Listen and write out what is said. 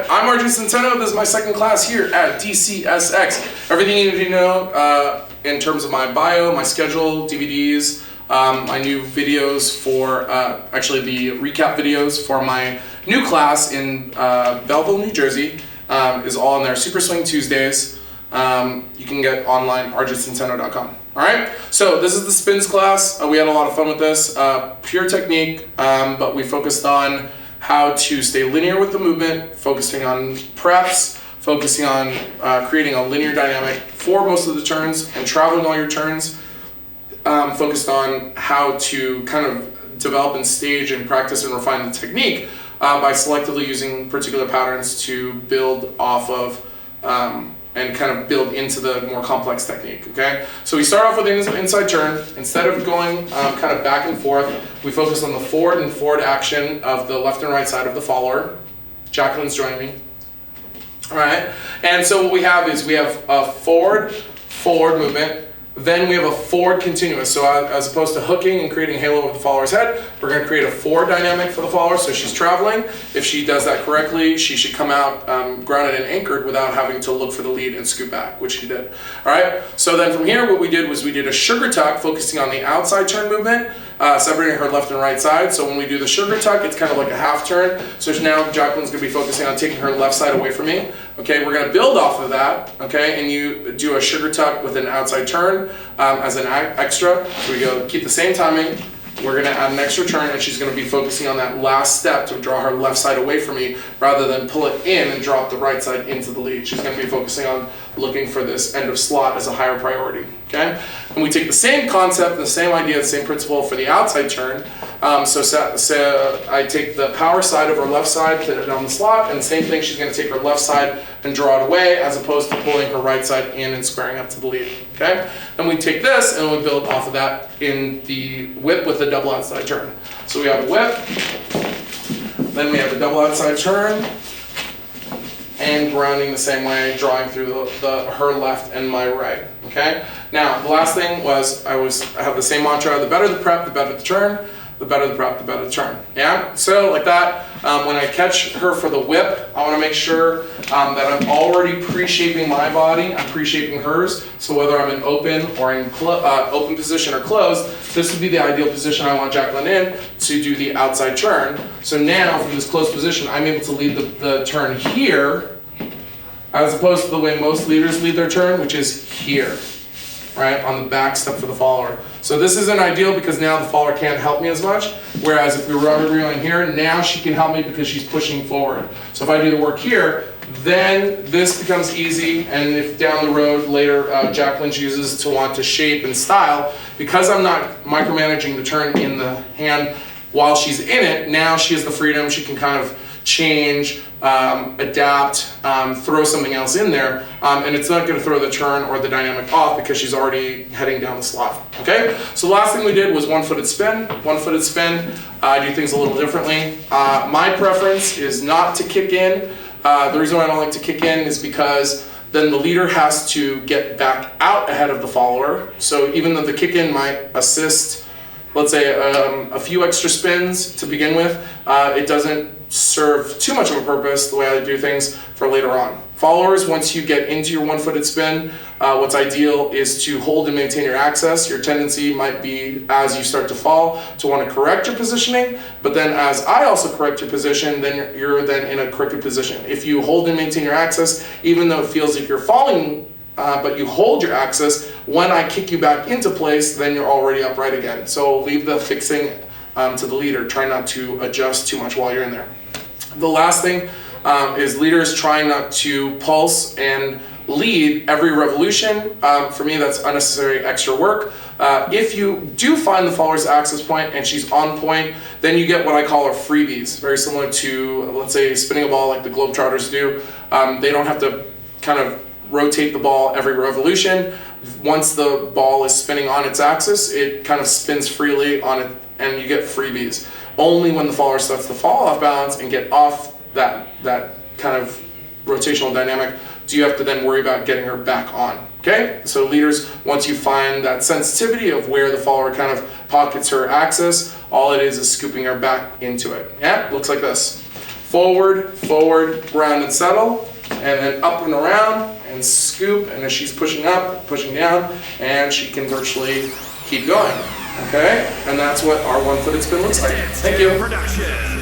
Alright, I'm Arjay Centeno. This is my second class here at DCSX. Everything you need to know in terms of my bio, my schedule, DVDs, my new videos for, actually the recap videos for my new class in Belleville, New Jersey is all in there. Super Swing Tuesdays. You can get online, arjaycenteno.com. Alright, so this is the spins class. We had a lot of fun with this. Pure technique, but we focused on how to stay linear with the movement, focusing on preps, focusing on creating a linear dynamic for most of the turns and traveling all your turns, focused on how to kind of develop and stage and practice and refine the technique by selectively using particular patterns to build off of and kind of build into the more complex technique, okay? So we start off with an inside turn. Instead of going kind of back and forth, we focus on the forward and forward action of the left and right side of the follower. Jacqueline's joining me. All right, and so what we have is we have a forward movement, then we have a forward continuous. So as opposed to hooking and creating a halo over the follower's head, we're going to create a forward dynamic for the follower. So she's traveling. If she does that correctly, she should come out grounded and anchored without having to look for the lead and scoot back, which she did. All right, so then from here, what we did was we did a sugar tuck, focusing on the outside turn movement, separating her left and right side. So when we do the sugar tuck, it's kind of like a half turn. So now Jacqueline's going to be focusing on taking her left side away from me. Okay, we're going to build off of that, okay, and you do a sugar tuck with an outside turn as an extra. So we go, keep the same timing. We're going to add an extra turn, and she's going to be focusing on that last step to draw her left side away from me rather than pull it in and drop the right side into the lead. She's going to be focusing on looking for this end of slot as a higher priority, okay? And we take the same concept, the same idea, the same principle for the outside turn. So I take the power side of her left side, put it on the slot, and the same thing, she's going to take her left side and draw it away as opposed to pulling her right side in and squaring up to the lead, okay? Then we take this and we build off of that in the whip with the double outside turn. So we have a whip, then we have a double outside turn, and grounding the same way, drawing through her left and my right, okay? Now, the last thing was I have the same mantra: the better the prep, the better the turn. The better the prep, the better the turn. Yeah, so like that, when I catch her for the whip, I want to make sure that I'm already pre-shaping my body, I'm pre-shaping hers, so whether I'm in open or in open position or closed, this would be the ideal position I want Jacqueline in to do the outside turn. So now, from this closed position, I'm able to lead the turn here, as opposed to the way most leaders lead their turn, which is here, right, on the back step for the follower. So this isn't ideal because now the follower can't help me as much, whereas if we were reeling here, now she can help me because she's pushing forward. So if I do the work here, then this becomes easy, and if down the road later Jacqueline chooses to want to shape and style, because I'm not micromanaging the turn in the hand while she's in it, now she has the freedom, she can kind of change, adapt, throw something else in there, and it's not going to throw the turn or the dynamic off because she's already heading down the slot. Okay, so the last thing we did was one-footed spin. One-footed spin, I do things a little differently. My preference is not to kick in. The reason why I don't like to kick in is because then the leader has to get back out ahead of the follower. So even though the kick in might assist, let's say a few extra spins to begin with, it doesn't serve too much of a purpose the way I do things for later on. Followers, once you get into your one-footed spin, what's ideal is to hold and maintain your access. Your tendency might be, as you start to fall, to want to correct your positioning, but then as I also correct your position, then you're then in a crooked position. If you hold and maintain your access, even though it feels like you're falling, but you hold your access, when I kick you back into place, then you're already upright again. So leave the fixing to the leader. Try not to adjust too much while you're in there. The last thing is leaders trying not to pulse and lead every revolution. For me, that's unnecessary extra work. If you do find the follower's access point and she's on point, then you get what I call our freebies, very similar to, let's say, spinning a ball like the Globetrotters do. They don't have to kind of rotate the ball every revolution. Once the ball is spinning on its axis, it kind of spins freely on it, and you get freebies. Only when the follower starts to fall off balance and get off that kind of rotational dynamic do you have to then worry about getting her back on. Okay, so leaders, once you find that sensitivity of where the follower kind of pockets her axis, all it is scooping her back into it. Yeah, looks like this. forward, round and settle, and then up and around, and scoop, and as she's pushing up, pushing down, and she can virtually keep going, okay? And that's what our one-footed spin looks like. Thank you.